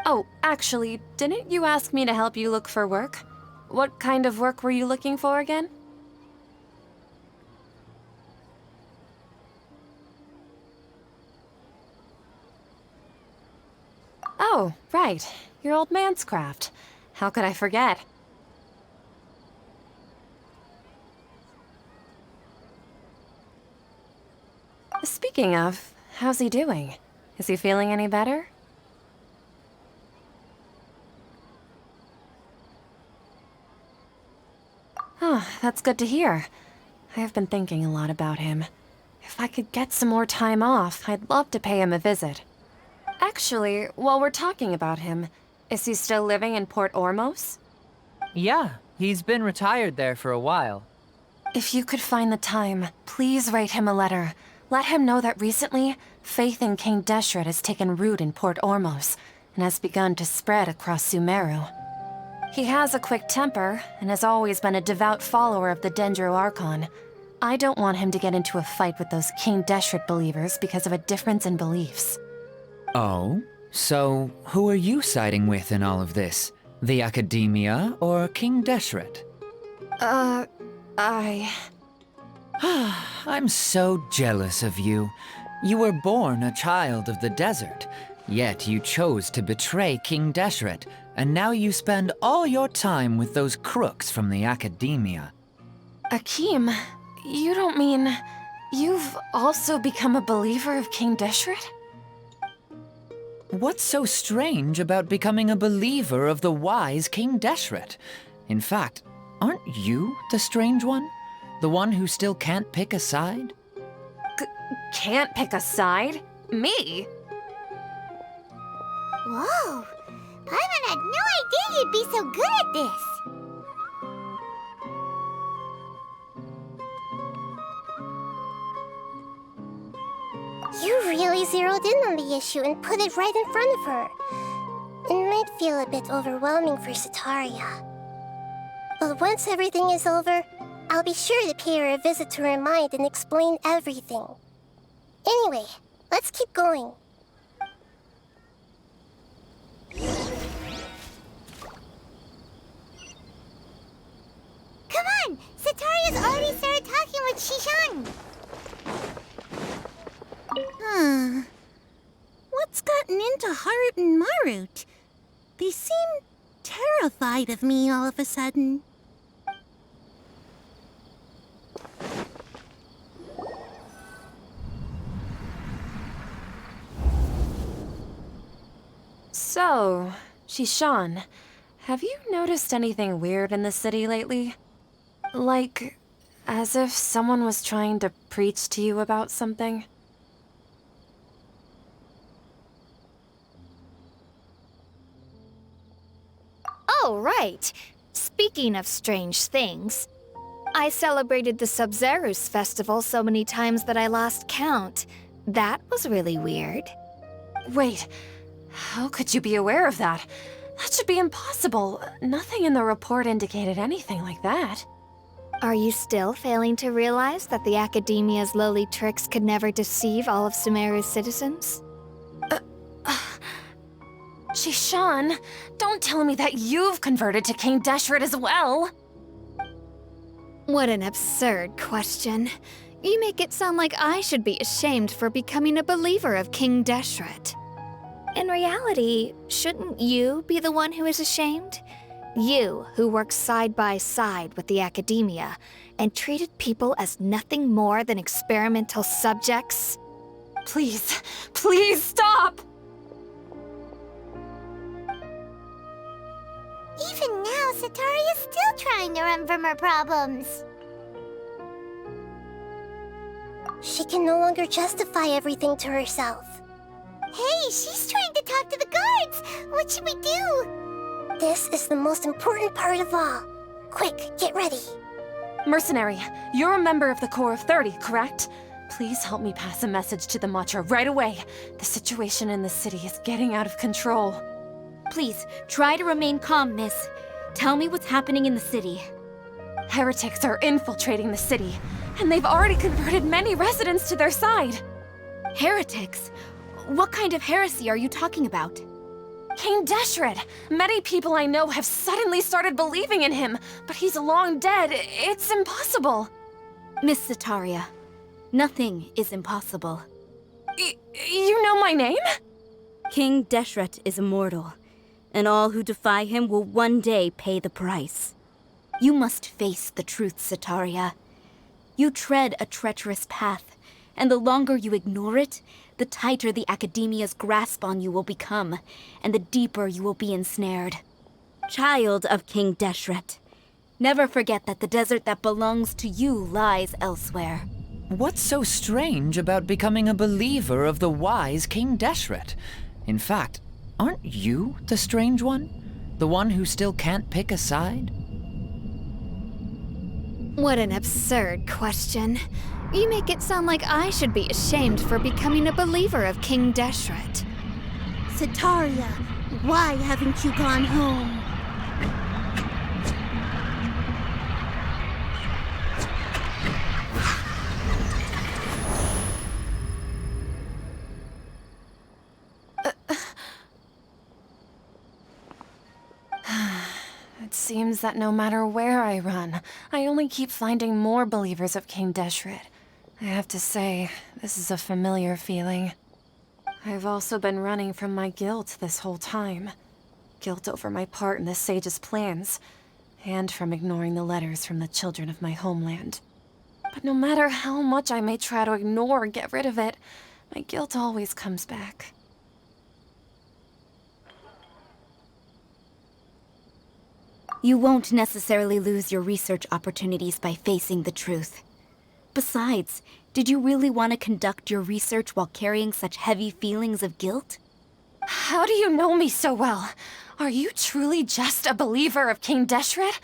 Oh, actually, didn't you ask me to help you look for work? What kind of work were you looking for again? Oh, right. Your old man's craft. How could I forget? Speaking of, how's he doing? Is he feeling any better? Oh, that's good to hear. I have been thinking a lot about him. If I could get some more time off, I'd love to pay him a visit. Actually, while we're talking about him, is he still living in Port Ormos? Yeah, he's been retired there for a while. If you could find the time, please write him a letter. Let him know that recently, faith in King Deshret has taken root in Port Ormos and has begun to spread across Sumeru. He has a quick temper and has always been a devout follower of the Dendro Archon. I don't want him to get into a fight with those King Deshret believers because of a difference in beliefs. Oh? So, who are you siding with in all of this? The Academia or King Deshret? I'm so jealous of you. You were born a child of the desert, yet you chose to betray King Deshret, and now you spend all your time with those crooks from the Academia. Akeem, you don't mean... you've also become a believer of King Deshret? What's so strange about becoming a believer of the wise King Deshret? In fact, aren't you the strange one? The one who still can't pick a side? Can't pick a side? Me? Whoa! Paimon had no idea you'd be so good at this! You really zeroed in on the issue and put it right in front of her. It might feel a bit overwhelming for Setaria. But once everything is over, I'll be sure to pay her a visit to her mind and explain everything. Anyway, let's keep going. Come on! Setaria's already started talking with Shishan! What's gotten into Harut and Marut? They seem terrified of me all of a sudden. So, Shishan, have you noticed anything weird in the city lately? Like, as if someone was trying to preach to you about something? Oh, right. Speaking of strange things, I celebrated the Sub-Zerus festival so many times that I lost count. That was really weird. Wait, how could you be aware of that? That should be impossible. Nothing in the report indicated anything like that. Are you still failing to realize that the Academia's lowly tricks could never deceive all of Sumeru's citizens? Shishan, don't tell me that you've converted to King Deshret as well. What an absurd question. You make it sound like I should be ashamed for becoming a believer of King Deshret. In reality, shouldn't you be the one who is ashamed? You, who works side by side with the Academia and treated people as nothing more than experimental subjects? Please, please stop! Even now, Setaria's still trying to run from her problems. She can no longer justify everything to herself. Hey, she's trying to talk to the guards! What should we do? This is the most important part of all. Quick, get ready. Mercenary, you're a member of the Corps of 30, correct? Please help me pass a message to the Matcha right away. The situation in the city is getting out of control. Please, try to remain calm, miss. Tell me what's happening in the city. Heretics are infiltrating the city, and they've already converted many residents to their side. Heretics? What kind of heresy are you talking about? King Deshret! Many people I know have suddenly started believing in him, but he's long dead. It's impossible. Miss Sataria, nothing is impossible. You know my name? King Deshret is immortal, and all who defy him will one day pay the price. You must face the truth, Sataria. You tread a treacherous path, and the longer you ignore it, the tighter the Academia's grasp on you will become, and the deeper you will be ensnared. Child of King Deshret, never forget that the desert that belongs to you lies elsewhere. What's so strange about becoming a believer of the wise King Deshret? In fact, aren't you the strange one? The one who still can't pick a side? What an absurd question. You make it sound like I should be ashamed for becoming a believer of King Deshret. Sataria, why haven't you gone home? It seems that no matter where I run, I only keep finding more believers of King Deshret. I have to say, this is a familiar feeling. I've also been running from my guilt this whole time. Guilt over my part in the sage's plans, and from ignoring the letters from the children of my homeland. But no matter how much I may try to ignore or get rid of it, my guilt always comes back. You won't necessarily lose your research opportunities by facing the truth. Besides, did you really want to conduct your research while carrying such heavy feelings of guilt? How do you know me so well? Are you truly just a believer of King Deshret?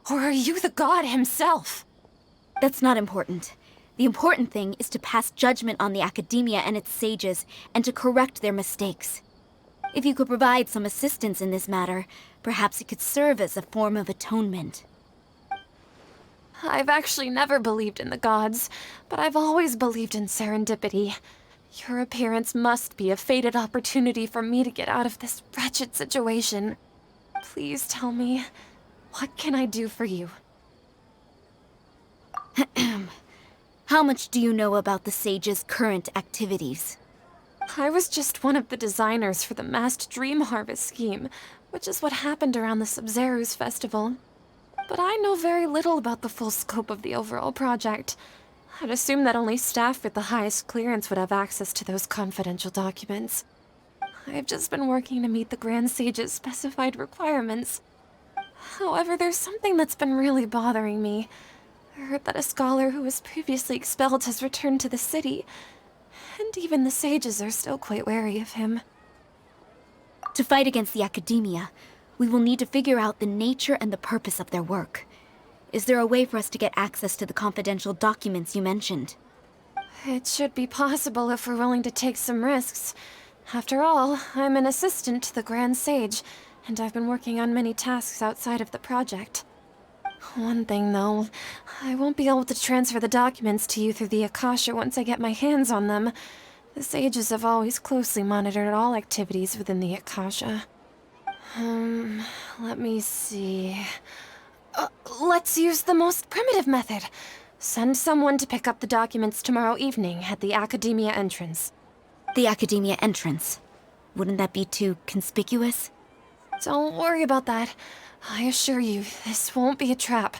Or are you the god himself? That's not important. The important thing is to pass judgment on the Academia and its sages, and to correct their mistakes. If you could provide some assistance in this matter, perhaps it could serve as a form of atonement. I've actually never believed in the gods, but I've always believed in serendipity. Your appearance must be a fated opportunity for me to get out of this wretched situation. Please tell me, what can I do for you? How much do you know about the sage's current activities? I was just one of the designers for the masked dream harvest scheme, which is what happened around the Sub-Zero's festival. But I know very little about the full scope of the overall project. I'd assume that only staff with the highest clearance would have access to those confidential documents. I've just been working to meet the Grand Sage's specified requirements. However, there's something that's been really bothering me. I heard that a scholar who was previously expelled has returned to the city, and even the sages are still quite wary of him. To fight against the Academia, we will need to figure out the nature and the purpose of their work. Is there a way for us to get access to the confidential documents you mentioned? It should be possible if we're willing to take some risks. After all, I'm an assistant to the Grand Sage, and I've been working on many tasks outside of the project. One thing, though, I won't be able to transfer the documents to you through the Akasha once I get my hands on them. The sages have always closely monitored all activities within the Akasha. Let me see. Let's use the most primitive method. Send someone to pick up the documents tomorrow evening at the Academia entrance. The Academia entrance. Wouldn't that be too conspicuous? Don't worry about that. I assure you, this won't be a trap.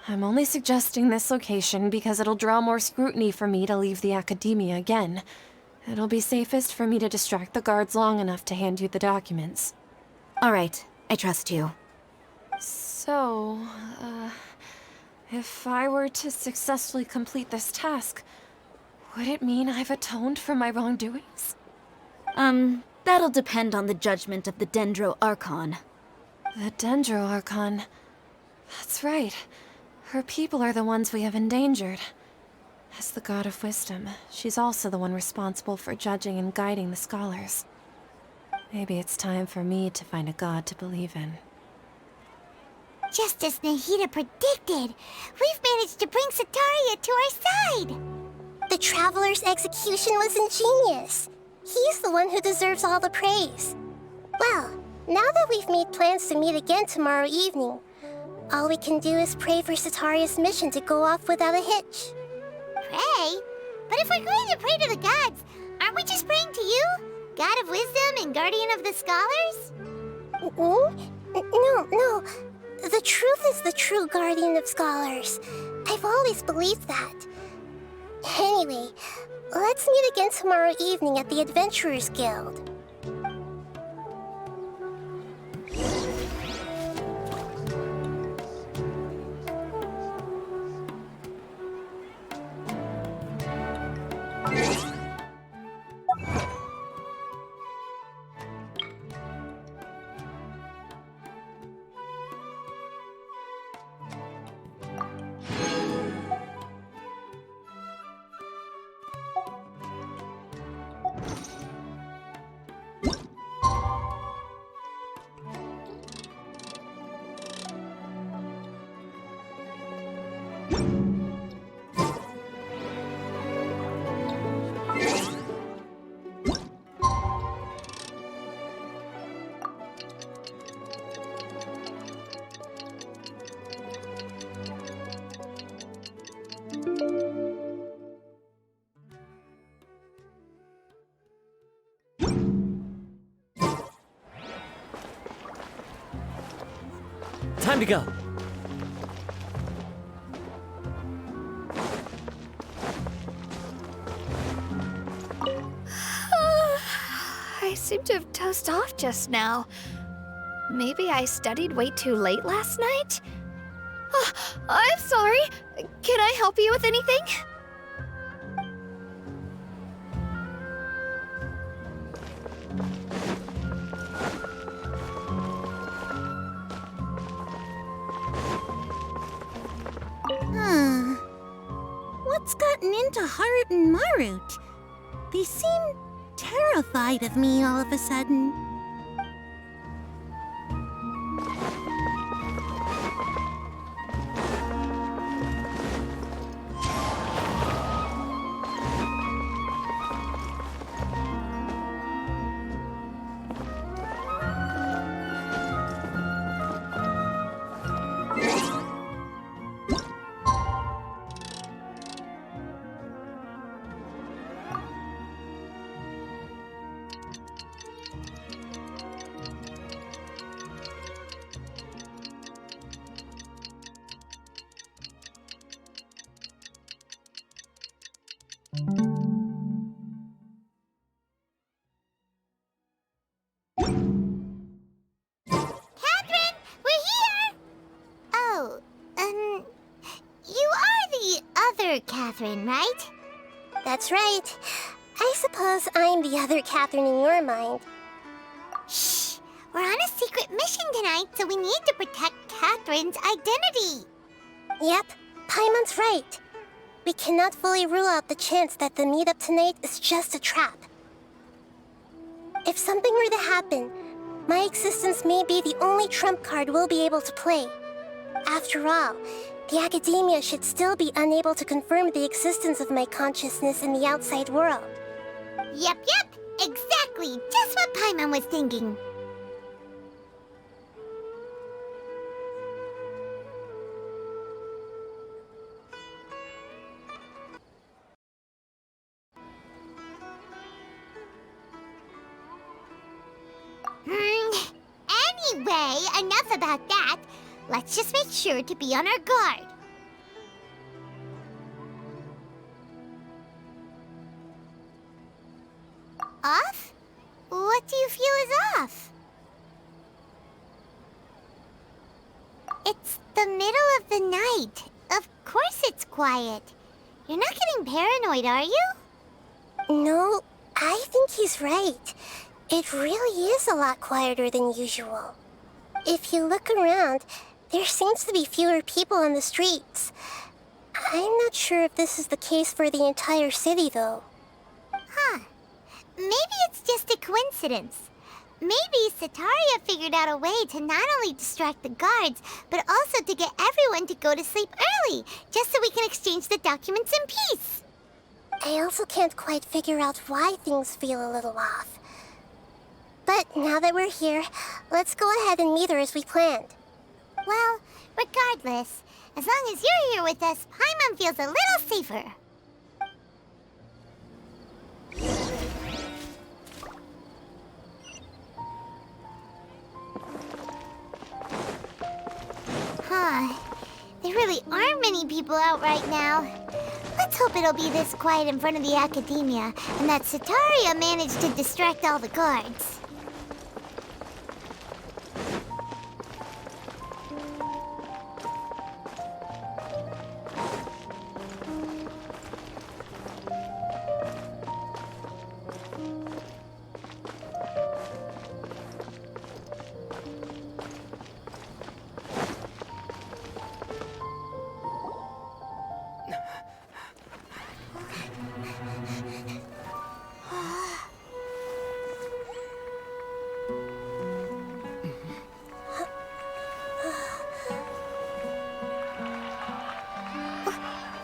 I'm only suggesting this location because it'll draw more scrutiny for me to leave the Academia again. It'll be safest for me to distract the guards long enough to hand you the documents. All right, I trust you. So, if I were to successfully complete this task, would it mean I've atoned for my wrongdoings? That'll depend on the judgment of the Dendro Archon. The Dendro Archon. That's right. Her people are the ones we have endangered. As the God of Wisdom, she's also the one responsible for judging and guiding the scholars. Maybe it's time for me to find a god to believe in. Just as Nahida predicted, we've managed to bring Sataria to our side! The Traveler's execution was ingenious. He's the one who deserves all the praise. Well, now that we've made plans to meet again tomorrow evening, all we can do is pray for Sataria's mission to go off without a hitch. Pray? But if we're going to pray to the gods, aren't we just praying to you? God of wisdom and guardian of the scholars? No. The truth is the true guardian of scholars. I've always believed that. Anyway, let's meet again tomorrow evening at the Adventurers Guild. Time to go. I seem to have dozed off just now. Maybe I studied way too late last night? Oh, I'm sorry. Can I help you with anything? What's gotten into Harut and Marut? They seem terrified of me all of a sudden. Catherine, we're here! Oh, you are the other Catherine, right? That's right. I suppose I'm the other Catherine in your mind. Shh! We're on a secret mission tonight, so we need to protect Catherine's identity. Yep, Paimon's right. We cannot fully rule out the chance that the meetup tonight is just a trap. If something were to happen, my existence may be the only trump card we'll be able to play. After all, the academia should still be unable to confirm the existence of my consciousness in the outside world. Yep, exactly. Just what Paimon was thinking. Anyway, enough about that. Let's just make sure to be on our guard. Off? What do you feel is off? It's the middle of the night. Of course it's quiet. You're not getting paranoid, are you? No, I think he's right. It really is a lot quieter than usual. If you look around, there seems to be fewer people on the streets. I'm not sure if this is the case for the entire city, though. Huh. Maybe it's just a coincidence. Maybe Sataria figured out a way to not only distract the guards, but also to get everyone to go to sleep early, just so we can exchange the documents in peace. I also can't quite figure out why things feel a little off. But Now that we're here, let's go ahead and meet her as we planned. Well, regardless, as long as you're here with us, Paimon feels a little safer. Huh. There really aren't many people out right now. Let's hope it'll be this quiet in front of the Academia, and that Sataria managed to distract all the guards.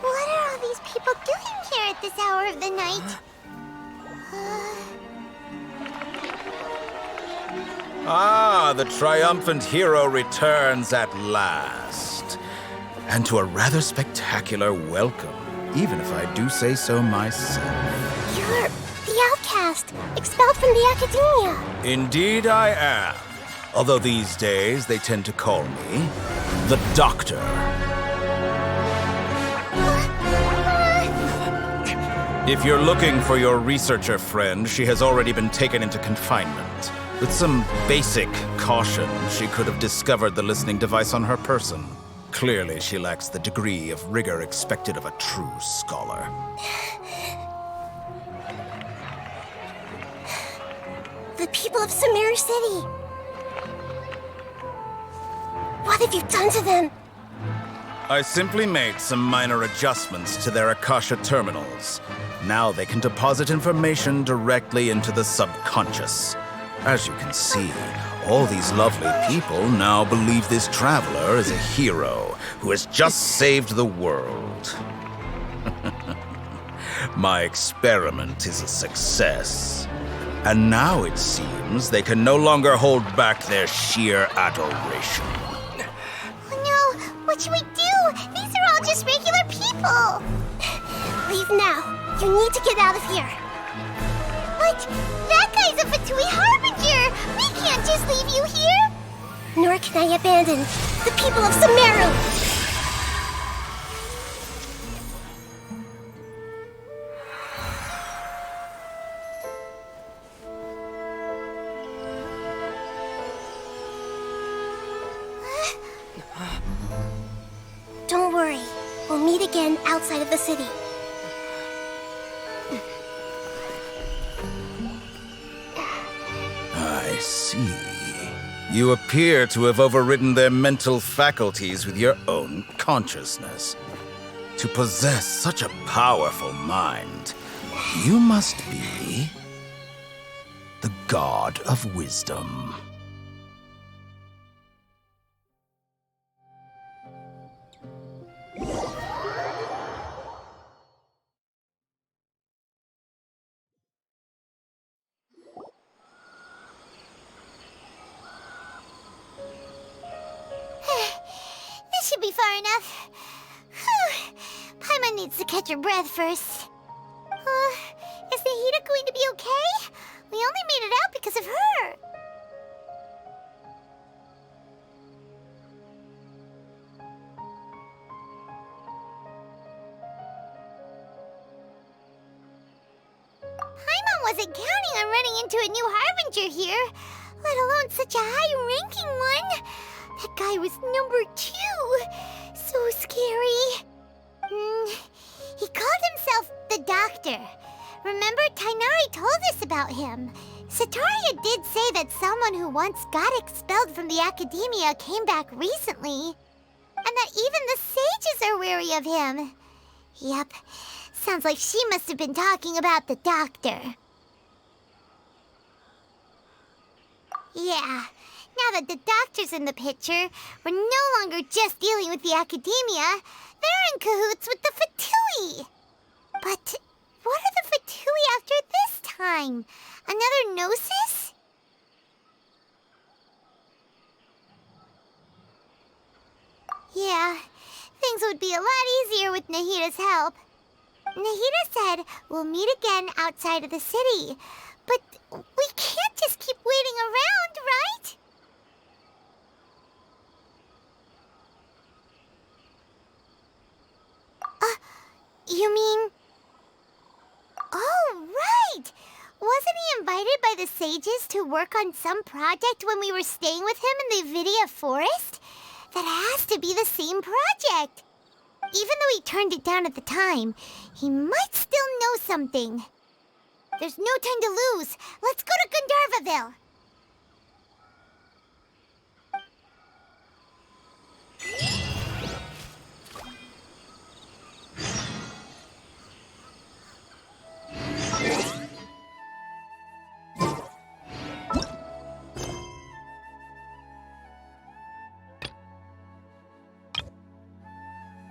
What are all these people doing here at this hour of the night? Ah, the triumphant hero returns at last. And to a rather spectacular welcome, even if I do say so myself. You're the outcast, expelled from the Academia. Indeed I am. Although these days they tend to call me the Doctor. If you're looking for your researcher friend, she has already been taken into confinement. With some basic caution, she could have discovered the listening device on her person. Clearly, she lacks the degree of rigor expected of a true scholar. The people of Sumeru City. What have you done to them? I simply made some minor adjustments to their Akasha terminals. Now they can deposit information directly into the subconscious. As you can see, all these lovely people now believe this traveler is a hero who has just saved the world. My experiment is a success. And now it seems they can no longer hold back their sheer adoration. Oh no! What should we do? These are all just regular people! Leave now. You need to get out of here. But that guy's a Fatui Harbinger! We can't just leave you here! Nor can I abandon the people of Sumeru. Don't worry. We'll meet again outside of the city. I see. You appear to have overridden their mental faculties with your own consciousness. To possess such a powerful mind, you must be the god of wisdom. This should be far enough. Whew. Paimon needs to catch her breath first. Is the Hida going to be okay? We only made it out because of her. Paimon wasn't counting on running into a new Harbinger here, let alone such a high-ranking one. That guy was number 2. So scary. He called himself the Doctor. Remember, Tainari told us about him. Sataria did say that someone who once got expelled from the Academia came back recently. And that even the sages are wary of him. Yep, sounds like she must have been talking about the Doctor. Yeah, now that the Doctor's in the picture, we're no longer just dealing with the Academia. They're in cahoots with the Fatui. But what are the Fatui after this time? Another Gnosis? with Nahita's help. Nahita said we'll meet again outside of the city. But we can't just keep waiting around, right? You mean... Oh, right! Wasn't he invited by the sages to work on some project when we were staying with him in the Vidia forest? That has to be the same project. Even though he turned it down at the time, he might still know something. There's no time to lose. Let's go to Gandharvaville.